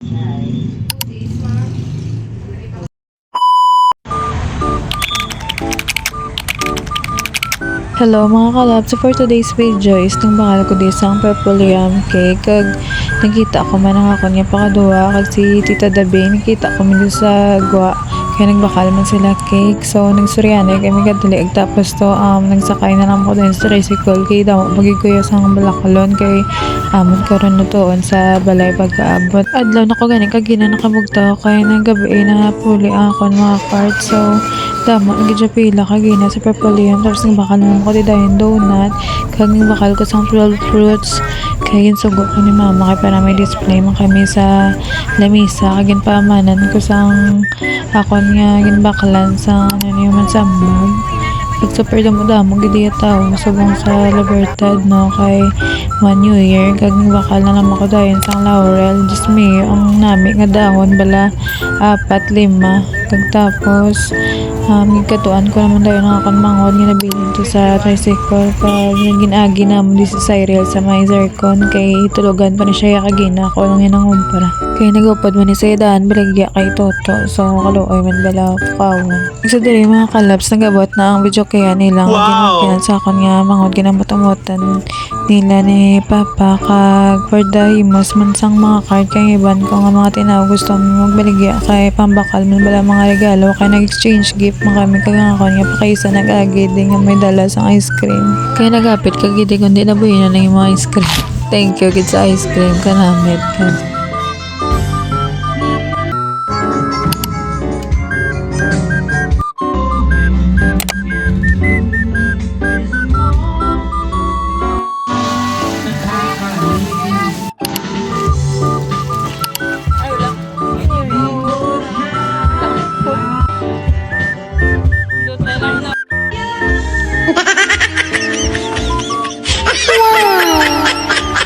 Hello mga kalab, so for today's video is nung bakal ko di isang purple yam cake kag nakita ko man ang ako niya pakaduwa kag si Tita Dabe nakita ko man sa gwa kaya nagbakal man sila cake so nagsuryana kami kadali tapos to nagsakay na lang ko din sa tricycle kay daw magiguyo sang balakalon kay amon karon na toon sa balay pagkaabot adlaw na ko gani kag gina nakabugtaw kay nagabi na puli akon mga cart so damo nagidya pila kagina sa purple yam tapos nagbakal naman ko di dayon donut kag nagbakal ko sang 12 fruits kay ginsugo ko ni mama kay para may display man kami sa lamisa kag ginpaamanan ko sang akon nga ginbakalan sa ano niyo man sa mug pag super damo gidi tao subong sa Libertad no kay One New Year kag nagbakal na naman ko dayon sang laurel just me ang nami nga dahon bala 4-5 kag tapos gikatuan ko naman dayon ang akong mangod nga nabilin to sa tricycle pag ginagi namon di sa Cyril sa may zircon kay tulugan pa ni siya kagina ko lang hinangumpara kay nagupod man ni sa daan baligya kay Toto so kaluoy man bala pawon sa diri mga kalabs nagabot na ang video kaya nilang ginakinan sa akon nga mangod ginamot-amotan nila ni Papa kag for the himos man sang mga card kay iban ko nga mga tinaw gusto mo magbaligya kay pambakal man bala mga regalo kay nag-exchange gift man kami kag nga kon nga pakaysa nag-agi di nga may dala sang ice cream kay nagapit kag gidi kundi nabuhi na ng mga ice cream thank you gid sa ice cream kanamit kag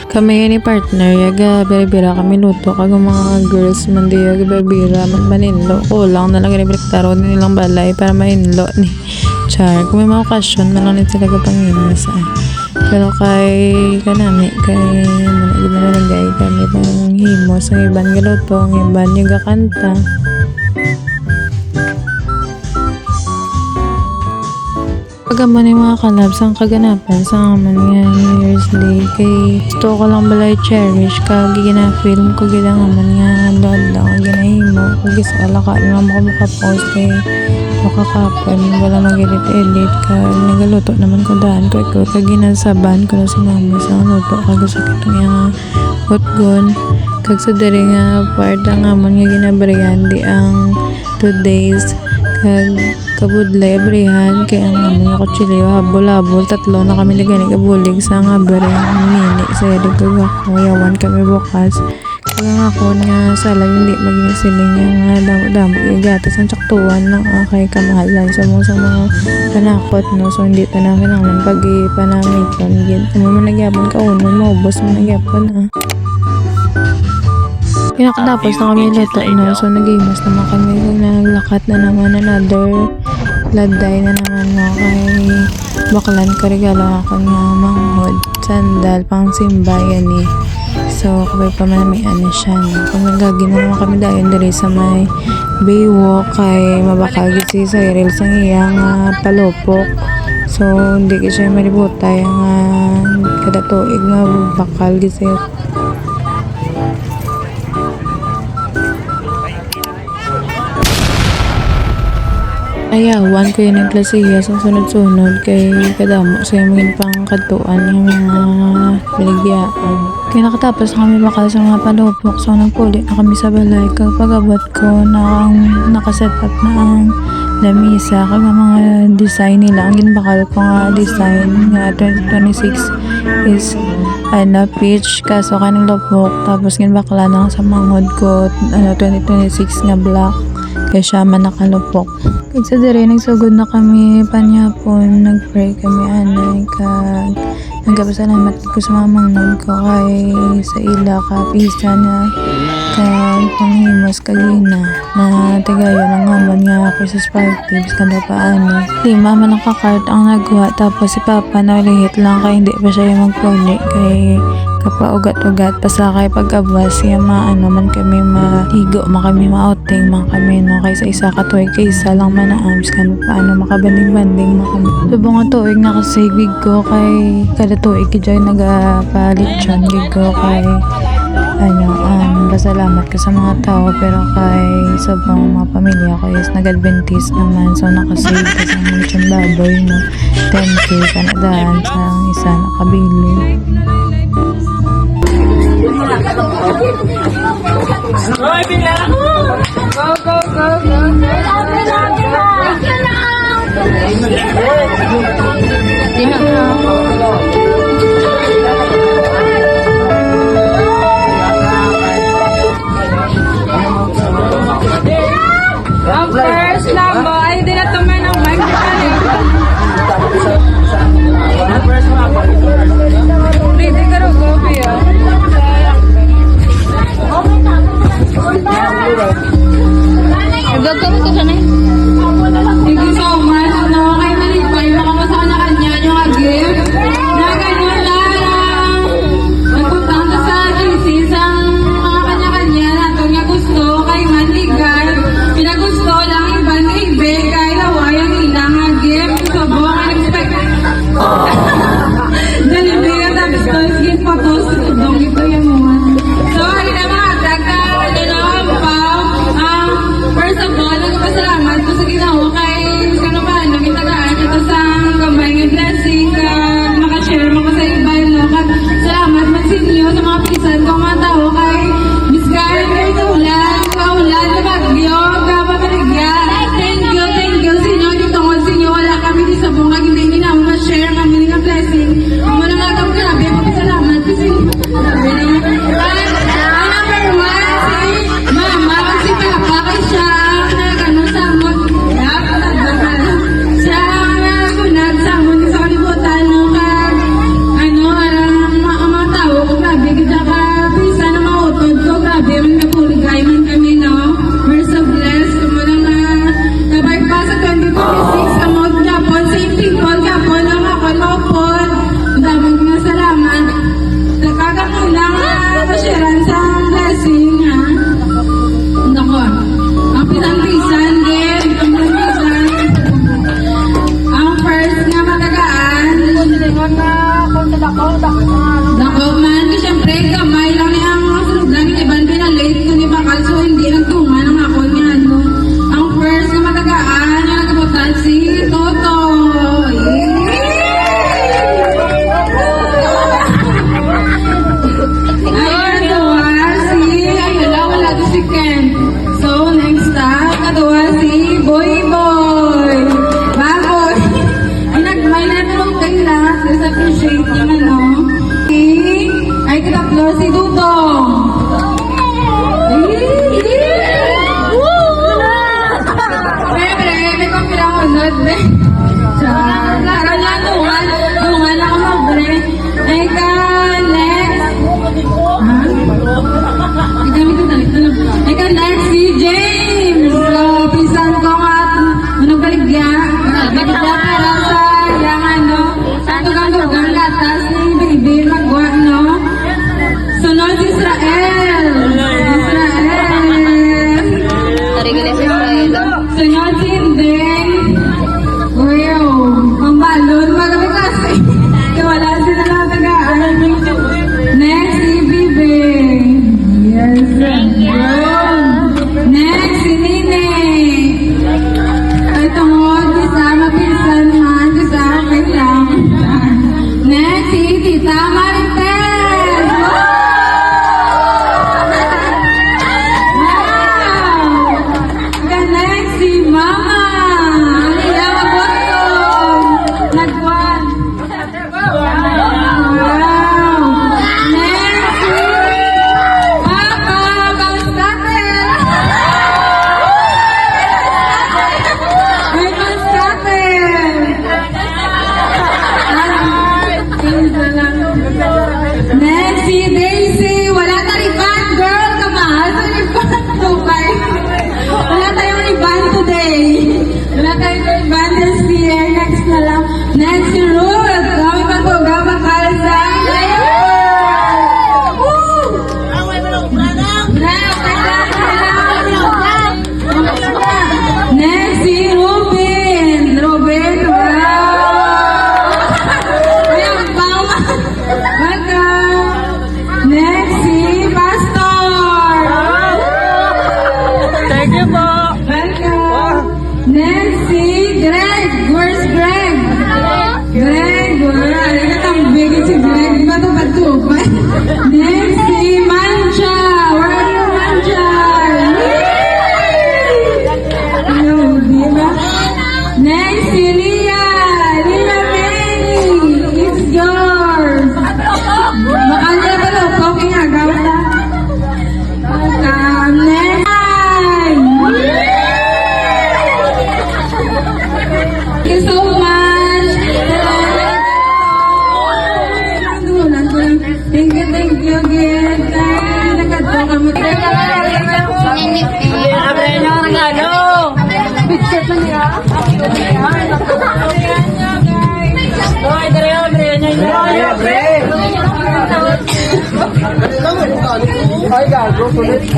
kami ni partner yaga bira kami luto kag mga girls man di yaga bira man maninlo kulang na lang ginibrektaro nilang balay para mainlo ni char kung may mga okasyon man lang ni sila kapanginas pero kay kanami kay manalagay kami ng himos ang iban galuto ang iban yaga kanta pagkaman yung mga kalabs ang kaganapan sa aman nga New Year's Day kay gusto ko lang balay cherish kag gina-film ko gila aman nga adlaw kag ginahimo kag gisala ka nga makapost kay makakapon wala mag-edit kag nagaluto naman ko daan ko kag ginasaban ko na si mama sa luto kag sakit nga hotgon kag sa diri nga part ang amon nga ginabrihan di ang 2 days kag kabudlay abrihan kay ang amon nga kutsilyo habol-habol 3 na kami nagani kabulig sa nga abrihan mini sa edit kag ako yawan kami bukas kag nga ako nga sala hindi maging siling nga damo igatas ang tsaktuan ng akay kamahalan sa mga panakot no so hindi ta na kinahanglan pag ipanamiton gid mo man nagyapon ka uno maubos mo nagyapon Pinakatapos na kami luto no, so nag-imas naman kami kung naglakat na naman another laday na naman mo kay baklan ko regalo ako nga manghod sandal pang simbayan ni so kapag pamanamian na siya no. Kung nagagin na naman kami dahil dali sa may baywalk kay mabakagit si Cyril sa iyang palupok so hindi ko siya malibutay ang kada tuig nga bakal gisi ayawan ko yun ng klasiya sa sunod-sunod kay kadamo sa yung pang katuan yung mga biligyaan. Kaya nakatapos na kami bakal sa mga palupok so nagpuli na kami sa balay kag pag-abot ko na ang nakaset up na ang lamisa kag mga design nila ang ginbakal ko nga design nga 2026 is peach kaso kanang lupok tapos ginbakla na sa manghod ko 2026 nga black kaya siya man nakalupok kag sa diri nagsugod na kami panyapon nagpray kami anay kag nagpasalamat ko sa mga manghod ko kay sa ila ka pisa na kag panghimos kagina na tigayo ng amon nga Christmas party kada paano si mama nakakart ang nagwa tapos si papa nalihit lang kay hindi pa siya magpuli kay kapaugat-ugat pasakay pag-abas siya maano man kami maligo man kami maouting man kami no kaysa isa ka tuig kaysa lang man na arms kan paano makabanding-banding man kami subong nga tuig na kasi gig ko kay kada tuig kay nagapalit siya gig ko kay pasalamat ko sa mga tao pero kay sabang mga pamilya ko is nag-adventist naman so nakasave ko sa mga lechon baboy no 10k kanadaan sa isa nakabili. Hoy, bila! Go, go, go, go! Ang first lambo ay di na tumayo ng mic. Pwede ka rin coffee ah. Gagawin ko sana eh. Thank you so much. No, kay Malipay, makamasama na kanya yung gift. Na ganyan lang. Magputang sa GC ang mga kanya-kanya na ito niya gusto kay Manligay. Pinagusto lang iba ni Ibe kay Lawayang ilang gift. So, buong expect. Dali ka tapos to, gift photos. Dong ito yung mga. So, ay na mga daga, first of all, nagpasalamat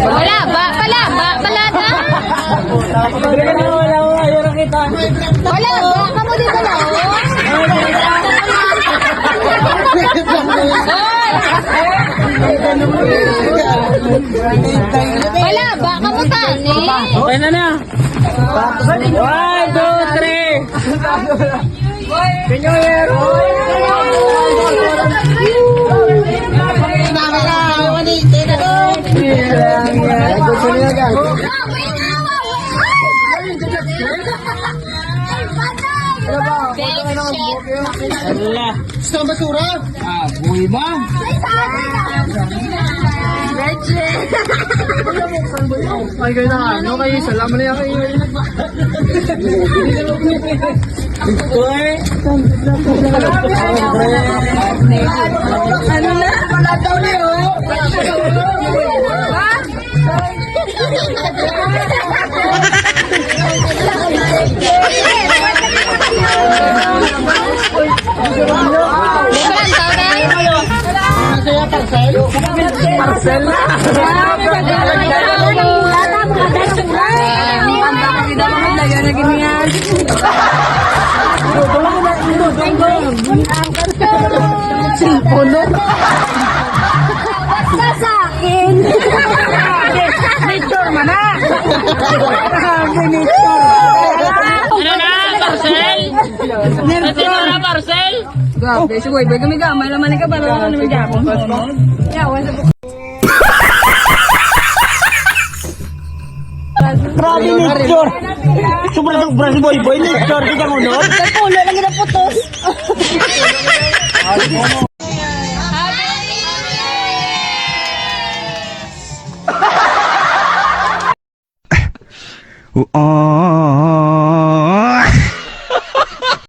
Wala ba? Pala na. Wala ba? Kamu dito na. Wala ba? Kamu tani? Okay na. 1, 2, 3. Allah. Gusto ka basura? Buhay ba? Ay, kayo na. Ano kayo? Salamat na yan kayo. Ano na? Wala daw na yun. Parcel na. Basta sa akin. Victor man na. Ano na? Parcel? Ito na parcel? Grabe, sugay, bay kami gamay laman ka para ano naman gyapon. Yawan sa Grabe Victor. Sobrang boy Victor. Kita mo no? Pulo lang na putos.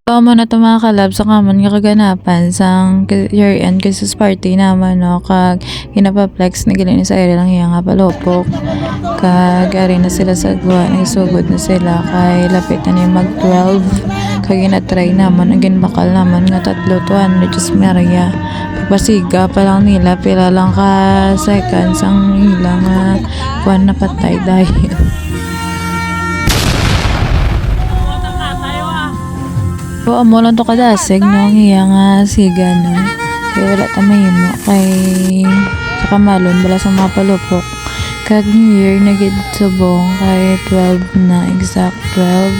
So, mo na ito mga kalab sa kamon nga kaganapan sang year-end Christmas party naman, no? Kag hinapaplex na gilin sa area lang iya nga palopok. Kag ari na sila sa gwa, nagsugod na sila kay lapit na ni mag-12. Kag ginatry naman, ang ginbakal naman nga 3 just Maria. Pagpasiga pa lang nila, pila lang ka seconds ang ilang kuwan na patay dahil. So, amo lang to kadasig, no? Ang iya nga siga, no? Kaya wala tamayin mo. Kay sa kamalon, wala sa mga palupok. Kag New Year, nagid subong kay 12 na, exact 12,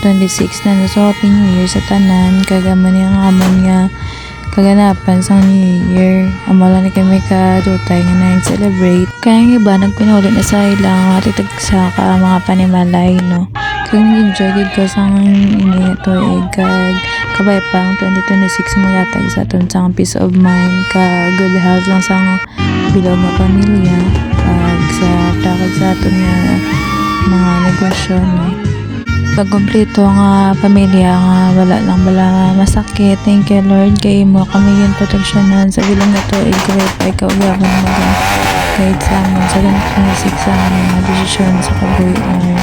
2026 na. So, Happy New Year sa tanan. Kagaman yung amon nga kaganapan sa New Year. Amo lang na kami kadutay nga na-celebrate. Kaya yung iba, nagpinuli na sa ilang matitag sa mga panimalay, no? Kung nag-enjoy gid ko sa ini ito kag kabay pang 2026 magatag sa aton sang peace of mind ka good health lang sa bilog nga pamilya kag sa takag sa aton nga mga negosyo, no? Kag kumpleto nga pamilya nga wala lang bala masakit. Thank you Lord kay mo kami yung proteksyonan sa bilog nga tuig kay pa ikaw gyapon mga guide sa amon sa 2026 sa mga desisyon sa kabuhian.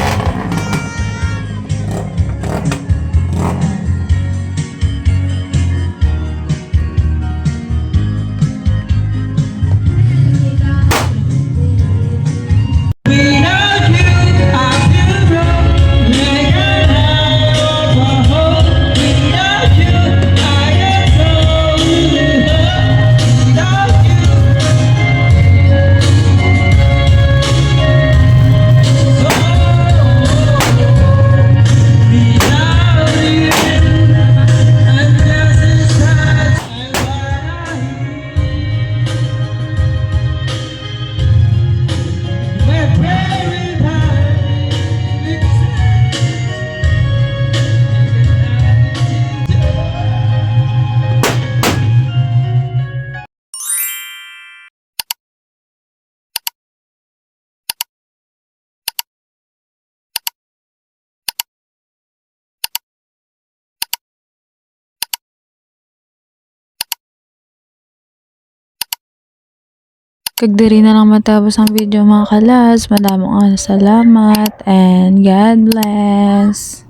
Kag diri na lang matapos ang video mga kalas. Madamong salamat and God bless.